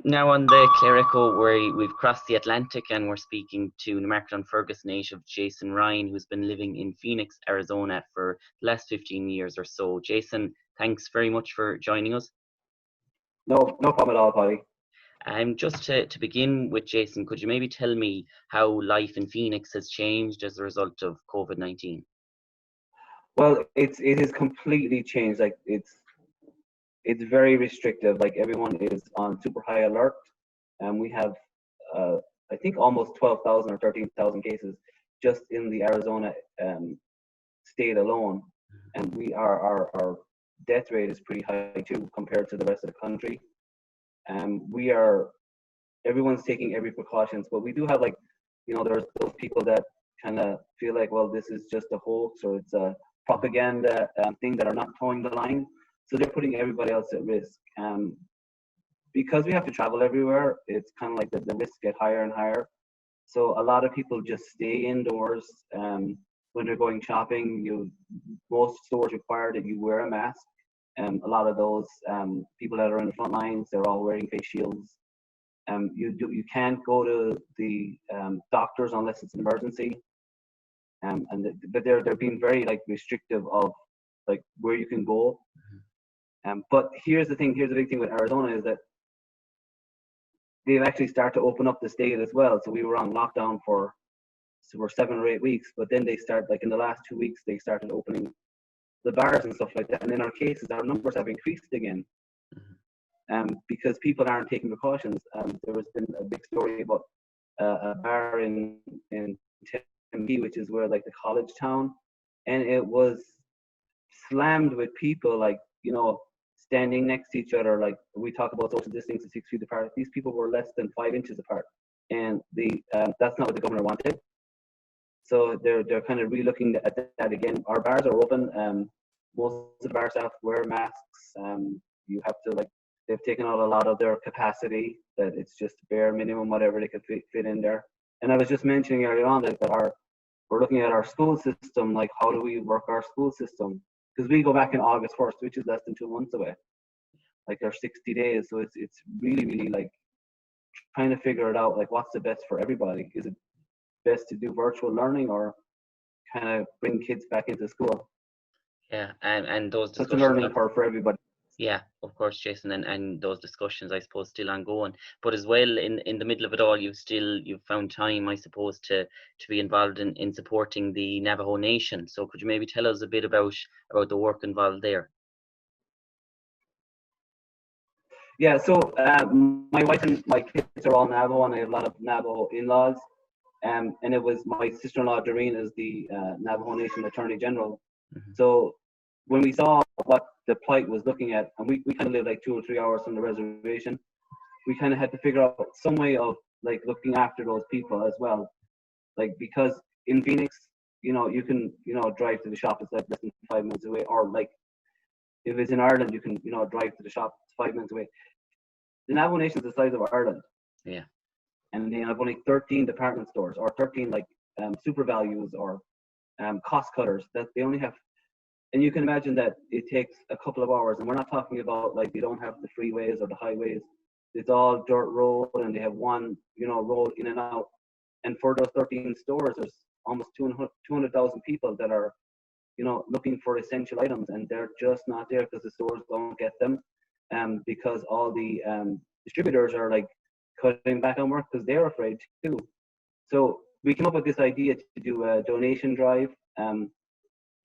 Now on the Clerico, we've crossed the Atlantic and we're speaking to Newmarket-on-Fergus native Jason Ryan, who's been living in Phoenix, Arizona for the last 15 years or so. Jason, thanks very much for joining us. No problem at all, Polly. Just to begin with, Jason, could you maybe tell me how life in Phoenix has changed as a result of COVID-19? Well, it is completely changed. Like it's very restrictive. Like everyone is on super high alert, and we have I think almost 12,000 or 13,000 cases just in the Arizona state alone, and our death rate is pretty high too compared to the rest of the country. We are Everyone's taking every precautions, but we do have like there's those people that kind of feel like, well, this is just a hoax or it's a propaganda thing that are not towing the line, so they're putting everybody else at risk. Because we have to travel everywhere, it's kind of like the risks get higher and higher. So a lot of people just stay indoors. When they're going shopping, most stores require that you wear a mask. A lot of those people that are in the front lines, they're all wearing face shields. You can't go to the doctors unless it's an emergency. But they're being very like restrictive of like where you can go. But here's the thing. Here's the big thing with Arizona is that they've actually started to open up the state as well. So we were on lockdown for 7 or 8 weeks, but then they start like in the last 2 weeks they started opening the bars and stuff like that. And in our cases, our numbers have increased again. Because people aren't taking precautions. There has been a big story about a bar in Tempe, which is where like the college town, and it was slammed with people like standing next to each other. Like we talk about social distancing 6 feet apart. These people were less than 5 inches apart, and that's not what the governor wanted. So they're kind of relooking at that again. Our bars are open. Most of the bar staff wear masks. You have to like. They've taken out a lot of their capacity, that it's just bare minimum, whatever they could fit in there. And I was just mentioning earlier on that we're looking at our school system, like how do we work our school system? Because we go back in August 1st, which is less than 2 months away. Like there's 60 days. So it's really, really like trying to figure it out, like what's the best for everybody? Is it best to do virtual learning or kind of bring kids back into school? Yeah, and those That's a discussions. learning curve for everybody. Yeah, of course, Jason, and those discussions, I suppose, still ongoing. But as well, in the middle of it all, you've found time, I suppose, to be involved in supporting the Navajo Nation. So could you maybe tell us a bit about the work involved there? Yeah, so my wife and my kids are all Navajo, and I have a lot of Navajo in-laws. And it was my sister-in-law, Doreen, is the Navajo Nation Attorney General. So when we saw what the plight was looking at, and we kind of live like 2 or 3 hours from the reservation, we kind of had to figure out some way of like looking after those people as well. Like because in Phoenix, you can drive to the shop, it's like less than 5 minutes away, or like if it's in Ireland, you can drive to the shop, it's 5 minutes away. The Navajo Nation is the size of Ireland. Yeah. And they have only 13 department stores or 13 like super values or cost cutters that they only have. And you can imagine that it takes a couple of hours, and we're not talking about like they don't have the freeways or the highways. It's all dirt road, and they have one road in and out. And for those 13 stores, there's almost 200,000 people that are looking for essential items, and they're just not there because the stores don't get them, because all the distributors are like cutting back on work because they're afraid too. So we came up with this idea to do a donation drive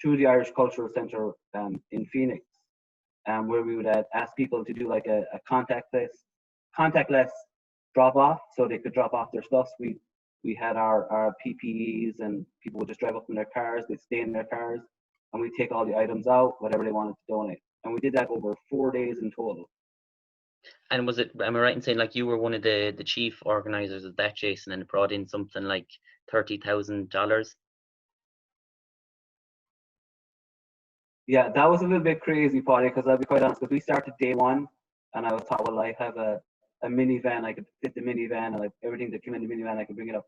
through the Irish Cultural Centre in Phoenix, where we would ask people to do like a contactless drop off, so they could drop off their stuff. We had our PPEs, and people would just drive up in their cars. They'd stay in their cars, and we take all the items out, whatever they wanted to donate. And we did that over 4 days in total. And am I right in saying like you were one of the chief organizers of that, Jason, and it brought in something like $30,000? Yeah, that was a little bit crazy, Paddy, because I'll be quite honest, because we started day one, and I was thought, well, I have a minivan, I could fit the minivan, and like everything that came in the minivan, I could bring it up.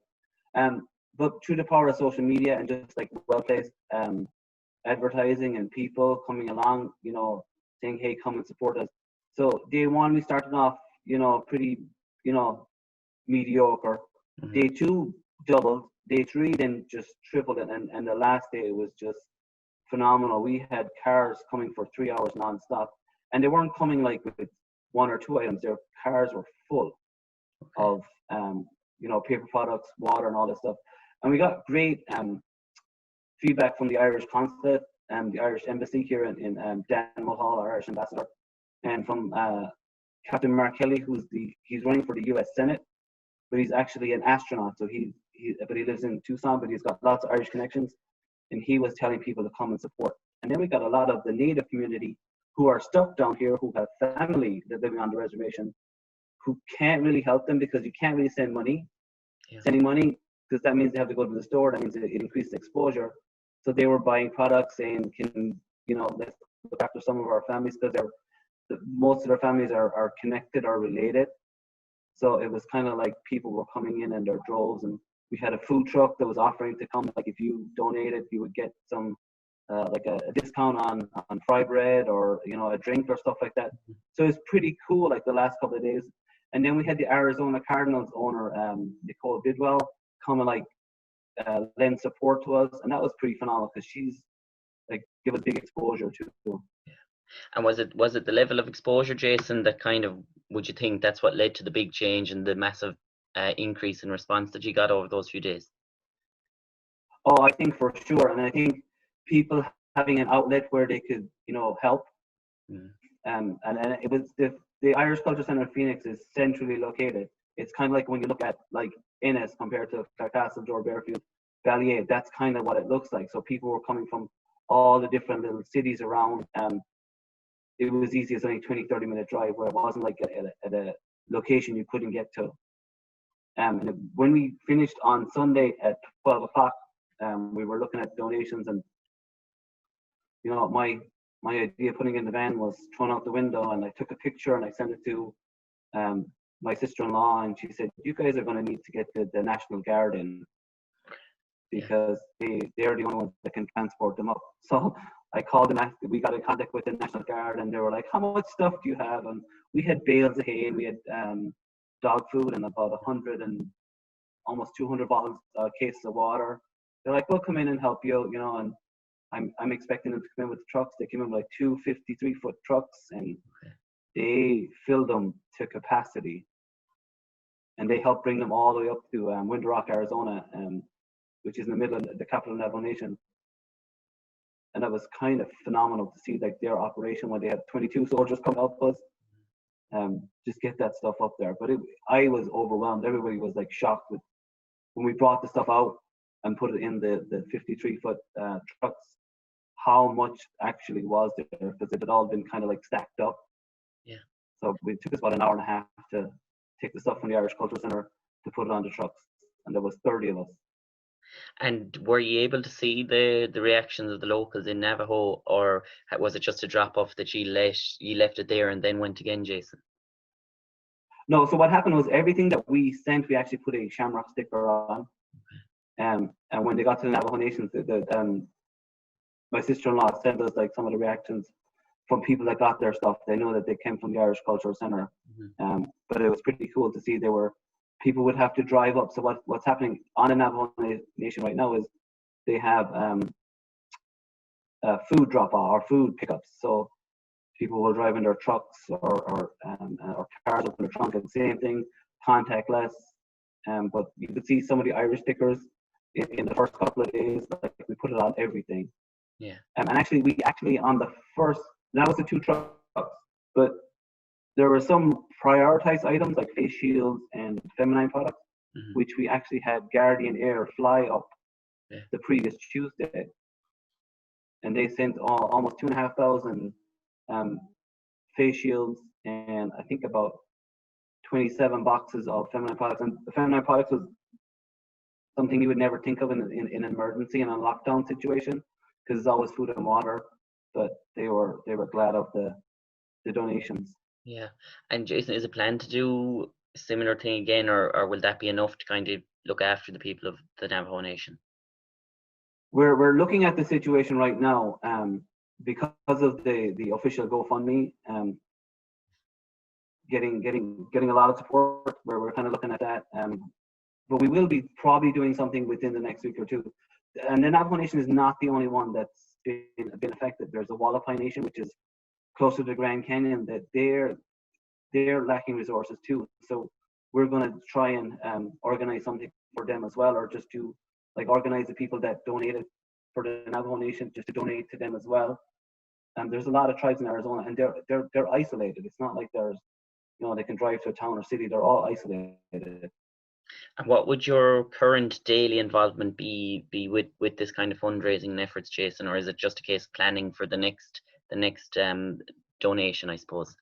But through the power of social media and just like well-placed advertising and people coming along, saying, hey, come and support us. So day one, we started off, pretty you know, mediocre. Day 2 doubled. Day 3 then just tripled it, and the last day was just phenomenal. We had cars coming for 3 hours nonstop, and they weren't coming like with 1 or 2 items. Their cars were full of you know, paper products, water, and all this stuff. And we got great feedback from the Irish consulate and the Irish embassy here in Dan Mulhall, our Irish ambassador, and from Captain Mark Kelly, he's running for the U.S. Senate, but he's actually an astronaut. So but he lives in Tucson, but he's got lots of Irish connections, and he was telling people to come and support. And then we got a lot of the Native community who are stuck down here, who have family that living on the reservation, who can't really help them because you can't really send money. Yeah. Sending money, because that means they have to go to the store. That means it increases exposure. So they were buying products saying, can, you know, let's look after some of our families, because most of their families are connected or related. So it was kind of like people were coming in their droves, and we had a food truck that was offering to come. Like if you donated, you would get some like a discount on fry bread, or, you know, a drink or stuff like that. So it's pretty cool, like the last couple of days. And then we had the Arizona Cardinals owner, Nicole Bidwell, come and like lend support to us, and that was pretty phenomenal because she's like give us big exposure to. And was it the level of exposure, Jason, that kind of, would you think that's what led to the big change and the massive increase in response that you got over those few days? Oh, I think for sure, and I think people having an outlet where they could, you know, help. And it was the Irish Culture Centre in Phoenix is centrally located. It's kind of like when you look at like Ennis compared to Clarecastle, Bearfield, Ballier. That's kind of what it looks like. So people were coming from all the different little cities around. It was easy. It's only 20-30 minute drive, where it wasn't like at a location you couldn't get to. And when we finished on Sunday at 12 o'clock, we were looking at donations, and, you know, my idea of putting in the van was thrown out the window, and I took a picture and I sent it to my sister-in-law, and she said, you guys are going to need to get the National Guard in, because they're the only ones that can transport them up. So I called them, we got in contact with the National Guard, and they were like, how much stuff do you have? And we had bales of hay, and we had dog food, and about 100 and almost 200 bottles, cases of water. They're like, we'll come in and help you, you know, and I'm expecting them to come in with the trucks. They came in with like 2 53-foot trucks, and they filled them to capacity. And they helped bring them all the way up to Winter Rock, Arizona, which is in the middle of the capital of Navajo Nation. And that was kind of phenomenal to see, like, their operation when they had 22 soldiers come help us, just get that stuff up there. But I was overwhelmed. Everybody was like shocked when we brought the stuff out and put it in the 53-foot trucks, how much actually was there, because it had all been kind of like stacked up. Yeah. So it took us about an hour and a half to take the stuff from the Irish Culture Centre to put it on the trucks, and there was 30 of us. And were you able to see the reactions of the locals in Navajo, or was it just a drop off that you left it there and then went again, Jason? No, so what happened was everything that we sent, we actually put a shamrock sticker on. And when they got to the Navajo Nation, my sister-in-law sent us like some of the reactions from people that got their stuff. They know that they came from the Irish Cultural Centre. But it was pretty cool to see people would have to drive up. So what's happening on the Navajo Nation right now is they have food drop-off or food pickups. So people will drive in their trucks or cars up in the trunk, and the same thing, contactless. But you could see some of the Irish stickers in the first couple of days. Like, we put it on everything. Yeah. And actually, on the first, that was the 2 trucks, but there were some prioritized items like face shields and feminine products, which we actually had Guardian Air fly up the previous Tuesday, and they sent almost 2,500 face shields, and I think about 27 boxes of feminine products. And the feminine products was something you would never think of in an emergency, in a lockdown situation, because it's always food and water. But they were glad of the donations. Yeah. And Jason, is it planned to do a similar thing again, or will that be enough to kind of look after the people of the Navajo Nation? We're looking at the situation right now, because of the official GoFundMe. getting a lot of support. Where we're kind of looking at that. But we will be probably doing something within the next week or two. And the Navajo Nation is not the only one that's been affected. There's the Wallapai Nation, which is closer to the Grand Canyon, that they're lacking resources too. So we're going to try and organize something for them as well, or just to like organize the people that donated for the Navajo Nation just to donate to them as well. There's a lot of tribes in Arizona, and they're isolated. It's not like there's, you know, they can drive to a town or city. They're all isolated. And what would your current daily involvement be with this kind of fundraising and efforts, Jason, or is it just a case of planning for the next donation, I suppose?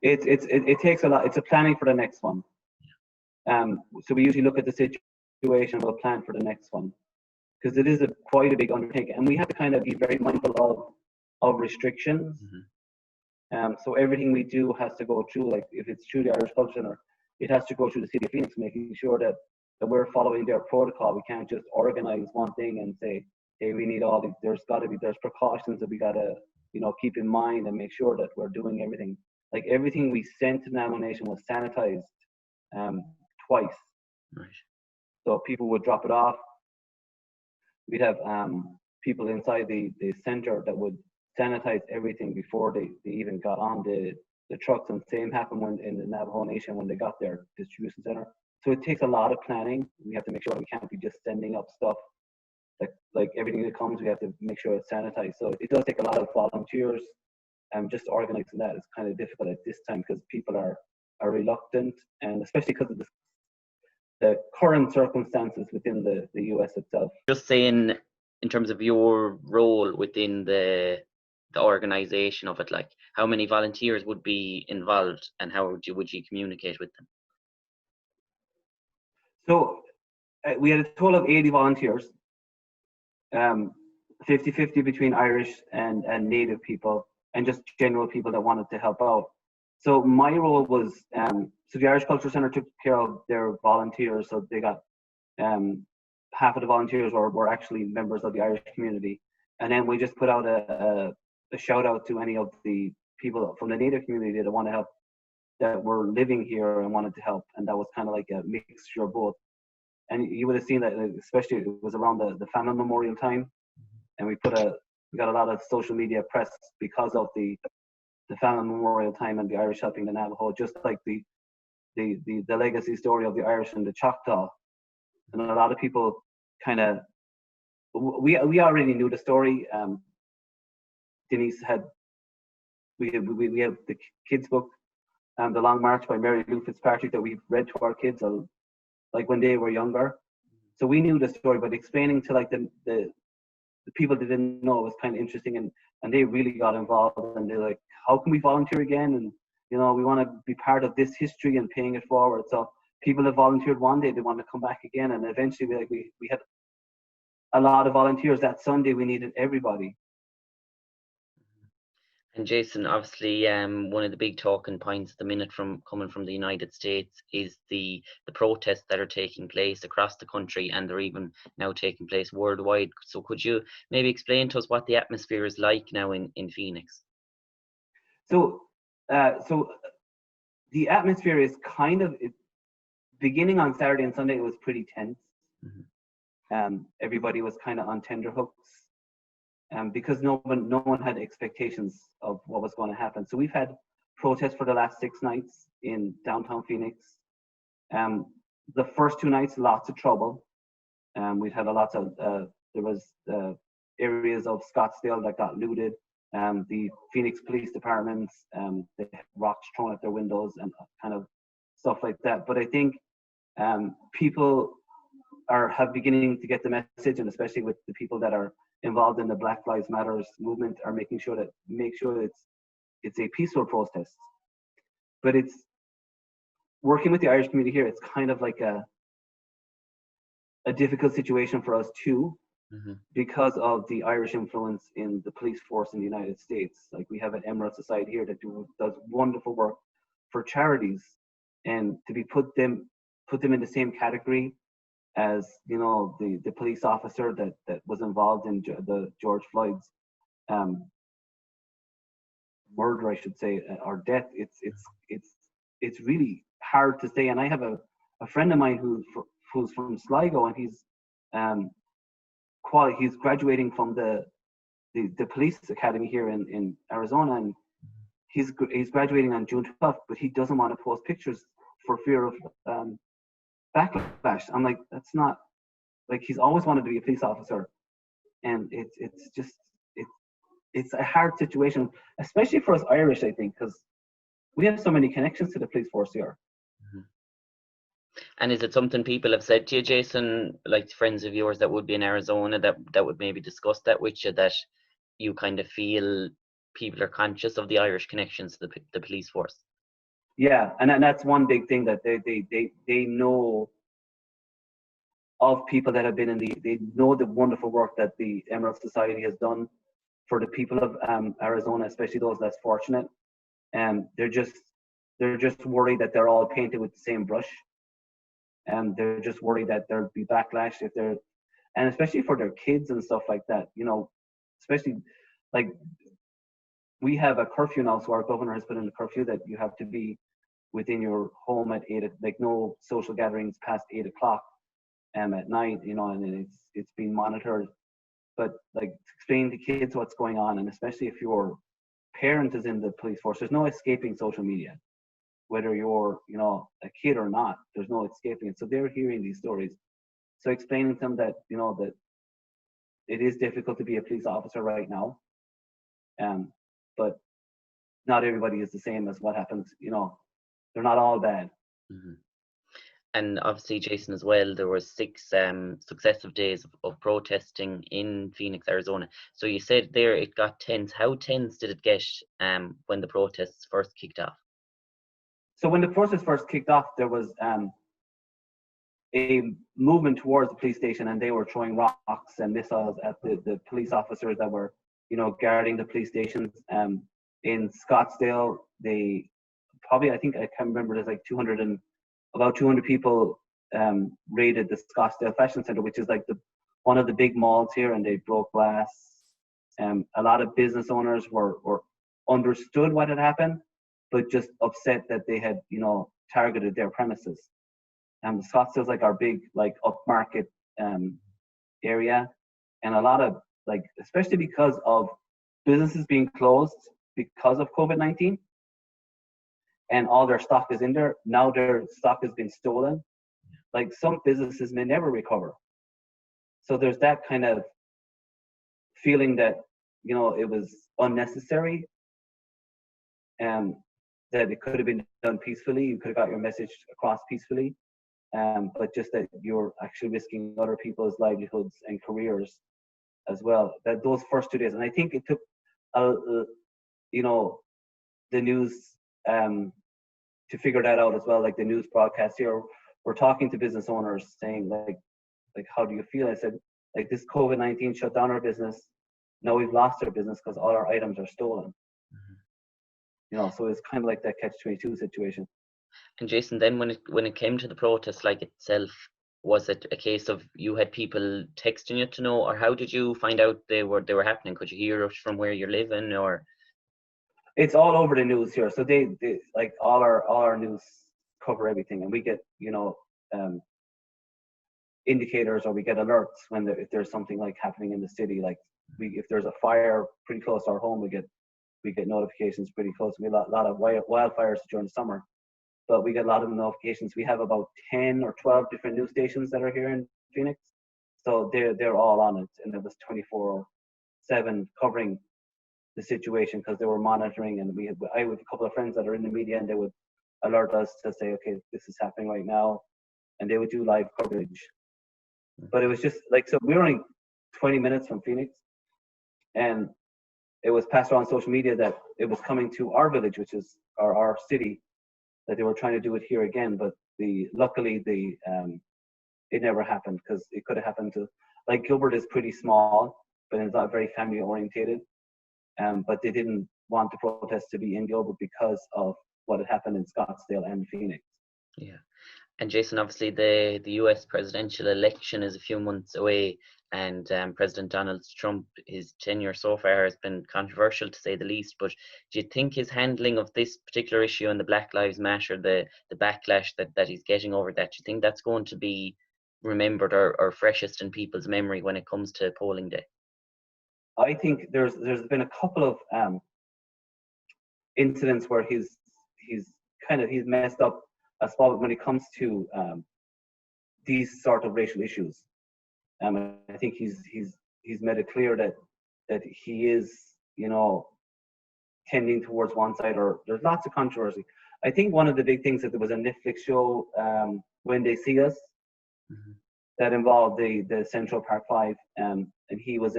It takes a lot. It's a planning for the next one. So we usually look at the situation, we'll plan for the next one, because it is quite a big undertaking, and we have to kind of be very mindful of restrictions. So everything we do has to go through, like if it's through the Irish Culture Center, it has to go through the City of Phoenix, making sure that we're following their protocol. We can't just organize one thing and say, hey, we need all these. There's precautions that we gotta, you know, keep in mind and make sure that we're doing everything. Like everything we sent to Navajo Nation was sanitized twice. Right. So people would drop it off. We'd have people inside the center that would sanitize everything before they even got on the trucks, and same happened when in the Navajo Nation when they got their distribution center. So it takes a lot of planning. We have to make sure we can't be just sending up stuff. Like everything that comes, we have to make sure it's sanitized. So it does take a lot of volunteers. Just organizing that is kind of difficult at this time because people are reluctant, and especially because of the current circumstances within the US itself. Just saying, in terms of your role within the organization of it, like how many volunteers would be involved, and how would you communicate with them? So we had a total of 80 volunteers, 50-50 between Irish and Native people, and just general people that wanted to help out. So my role was, so the Irish Culture Center took care of their volunteers, so they got half of the volunteers were actually members of the Irish community, and then we just put out a shout out to any of the people from the Native community that want to help, that were living here and wanted to help, and that was kind of like a mixture of both. And you would have seen that, especially it was around the family memorial time, and we got a lot of social media press because of the family memorial time and the Irish helping the Navajo, just like the legacy story of the Irish and the Choctaw. And a lot of people kind of, we already knew the story. Denise we have the kids book, The Long March by Mary Lou Fitzpatrick, that we've read to our kids like when they were younger. So we knew the story, but explaining to like the people that didn't know was kind of interesting, and they really got involved, and they're like, how can we volunteer again? And you know, we want to be part of this history and paying it forward. So people that volunteered one day, they want to come back again, and eventually we had a lot of volunteers that Sunday. We needed everybody. And Jason, obviously, one of the big talking points at the minute coming from the United States is the protests that are taking place across the country, and they're even now taking place worldwide. So could you maybe explain to us what the atmosphere is like now in Phoenix? So the atmosphere is kind of, beginning on Saturday and Sunday, it was pretty tense. Everybody was kind of on tenterhooks. Because no one had expectations of what was going to happen. So we've had protests for the last 6 nights in downtown Phoenix. The first 2 nights, lots of trouble. We've had lots of, there was areas of Scottsdale that got looted. The Phoenix Police Departments, they had rocks thrown at their windows and kind of stuff like that. But I think people have beginning to get the message, and especially with the people that are involved in the Black Lives Matters movement, are making sure it's a peaceful protest. But it's working with the Irish community here. It's kind of like a difficult situation for us too, because of the Irish influence in the police force in the United States. Like we have an Emerald Society here that does wonderful work for charities, and to be put them in the same category as, you know, the police officer that was involved in the George Floyd's murder, I should say, or death. It's really hard to say. And I have a friend of mine who's from Sligo, and he's graduating from the police academy here in Arizona, and he's graduating on June 12th, but he doesn't want to post pictures for fear of backlash. I'm like, that's not, like, he's always wanted to be a police officer, and it's a hard situation, especially for us Irish, I think, because we have so many connections to the police force here. Mm-hmm. And is it something people have said to you, Jason, like friends of yours that would be in Arizona, that would maybe discuss that with you, that you kind of feel people are conscious of the Irish connections to the police force? Yeah, and that's one big thing, that they know of people that have been they know the wonderful work that the Emerald Society has done for the people of Arizona, especially those less fortunate. And they're just worried that they're all painted with the same brush. And they're just worried that there'll be backlash and especially for their kids and stuff like that, especially like we have a curfew now. So our governor has put in a curfew that you have to be within your home at 8, like no social gatherings past 8 o'clock at night, and it's being monitored. But like, explain to kids what's going on, and especially if your parent is in the police force, there's no escaping social media. Whether you're, a kid or not, there's no escaping it. So they're hearing these stories. So explaining to them that, that it is difficult to be a police officer right now. But not everybody is the same as what happens, they're not all bad. Mm-hmm. And obviously, Jason, as well, there were 6 successive days of protesting in Phoenix, Arizona. So you said there it got tense. How tense did it get when the protests first kicked off? So when the protests first kicked off, there was a movement towards the police station, and they were throwing rocks and missiles at the police officers that were, guarding the police stations. In Scottsdale, they probably, I can't remember, there's like about 200 people raided the Scottsdale Fashion Center, which is like one of the big malls here, and they broke glass. A lot of business owners were understood what had happened, but just upset that they had, targeted their premises. Scottsdale's like our big, like, upmarket area, and a lot of, like, especially because of businesses being closed because of COVID-19, and all their stock is in there. Now their stock has been stolen. Like, some businesses may never recover. So there's that kind of feeling that, it was unnecessary, and that it could have been done peacefully. You could have got your message across peacefully, but just that you're actually risking other people's livelihoods and careers as well. That those first 2 days, and I think it took, the news to figure that out as well. Like, the news broadcast here, we're talking to business owners saying, like, how do you feel? I said, like, this COVID-19 shut down our business. Now we've lost our business because all our items are stolen. Mm-hmm. So it's kind of like that catch-22 situation. And Jason, then when it came to the protest, like, itself, was it a case of you had people texting you to know, or how did you find out they were happening? Could you hear it from where you're living, or? It's all over the news here. So they like, all our news cover everything, and we get, indicators, or we get alerts if there's something like happening in the city. Like, if there's a fire pretty close to our home, we get notifications pretty close. We have a lot of wildfires during the summer, but we get a lot of notifications. We have about 10 or 12 different news stations that are here in Phoenix, so they're all on it, and it was 24/7 covering the situation, because they were monitoring. And I have a couple of friends that are in the media, and they would alert us to say, okay, this is happening right now, and they would do live coverage. But it was just like, so we were only 20 minutes from Phoenix, and it was passed around social media that it was coming to our village, which is our city, that they were trying to do it here again. But luckily it never happened, because it could have happened to, like, Gilbert is pretty small, but it's not very family orientated. But they didn't want the protest to be in Gilbert because of what had happened in Scottsdale and Phoenix. Yeah. And Jason, obviously the US presidential election is a few months away. and President Donald Trump, his tenure so far has been controversial to say the least. But do you think his handling of this particular issue and the Black Lives Matter, the backlash that he's getting over that, do you think that's going to be remembered or freshest in people's memory when it comes to polling day? I think there's been a couple of incidents where he's messed up a spot when it comes to these sort of racial issues. I think he's made it clear that he is, tending towards one side, or there's lots of controversy. I think one of the big things that there was a Netflix show, When They See Us, that involved the Central Park Five, and he was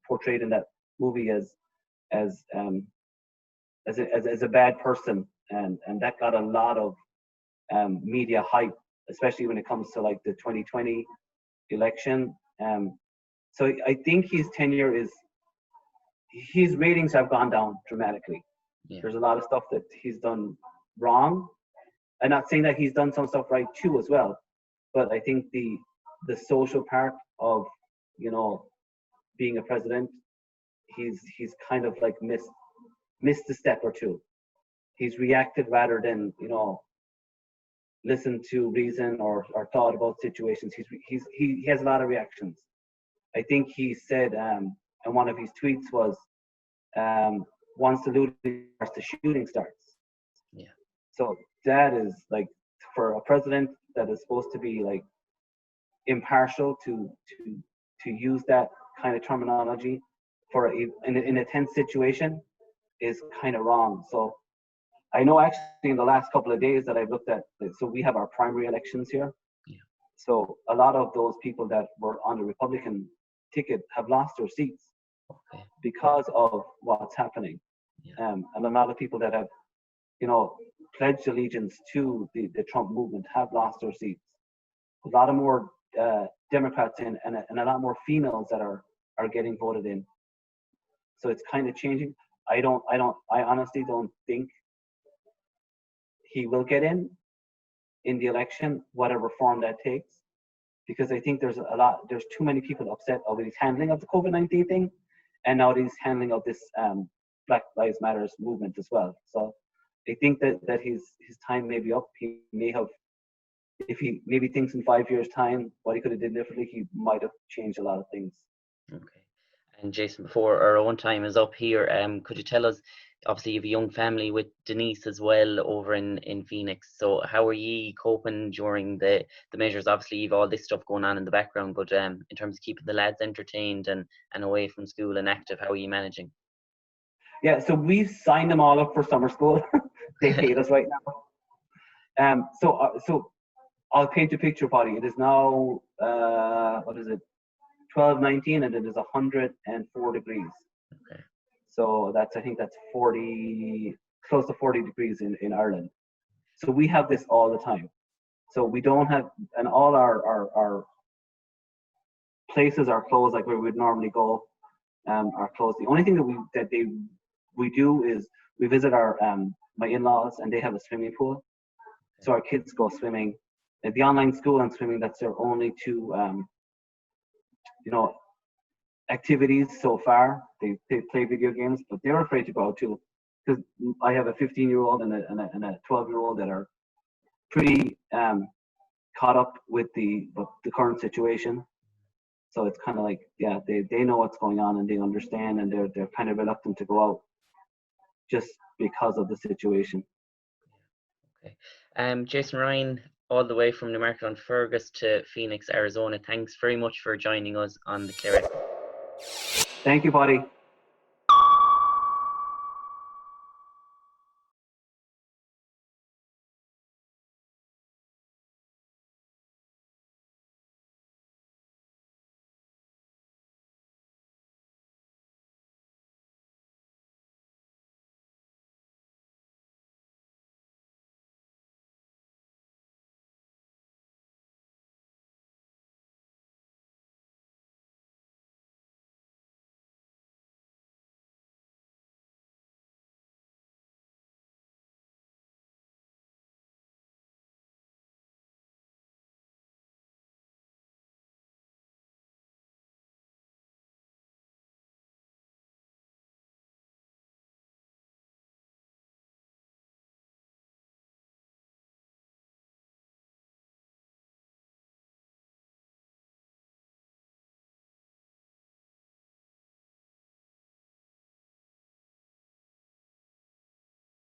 portrayed in that movie as a bad person, and that got a lot of media hype, especially when it comes to like the 2020 election. So I think his tenure his ratings have gone down dramatically. Yeah. There's a lot of stuff that he's done wrong. I'm not saying that he's done some stuff right too as well, but I think the social part of being a president, he's kind of like missed a step or two. He's reacted rather than listened to reason or thought about situations. He has a lot of reactions. I think he said in one of his tweets was, once the looting starts, the shooting starts. Yeah. So that is like, for a president that is supposed to be like impartial, to use that kind of terminology for in a tense situation is kind of wrong. So I know actually in the last couple of days that I've looked at, so we have our primary elections here. Yeah. So a lot of those people that were on the Republican ticket have lost their seats because of what's happening. Yeah. And a lot of people that have, pledged allegiance to the Trump movement have lost their seats. A lot of more Democrats and a lot more females that are getting voted in. So it's kind of changing. I honestly don't think he will get in the election, whatever form that takes, because I think there's too many people upset over his handling of the COVID-19 thing, and now his handling of this Black Lives Matters movement as well. So I think that his time may be up. He may have, if he maybe thinks in 5 years' time what he could have did differently, he might have changed a lot of things. Okay. And Jason, before our own time is up here, could you tell us, obviously you have a young family with Denise as well over in Phoenix, so how are you coping during the measures? Obviously you've all this stuff going on in the background, but in terms of keeping the lads entertained and away from school and active, how are you managing? Yeah, so we've signed them all up for summer school. They hate us right now. So I'll paint a picture, Paddy. It is now, what is it, 12:19, and it is 104 degrees. Okay. So I think that's 40, close to 40 degrees in Ireland. So we have this all the time. So we don't have, and all our places are closed, like where we'd normally go, are closed. The only thing that we do is we visit our my in-laws, and they have a swimming pool. So our kids go swimming. At the online school and swimming, that's their only two activities so far. They play video games, but they're afraid to go too, because I have a 15-year-old and a 12-year-old that are pretty caught up with the current situation. So it's kind of like, yeah, they know what's going on and they understand, and they're kind of reluctant to go out just because of the situation. Okay. Jason Ryan, all the way from Newmarket-on-Fergus to Phoenix, Arizona. Thanks very much for joining us on the Clare. Thank you, buddy.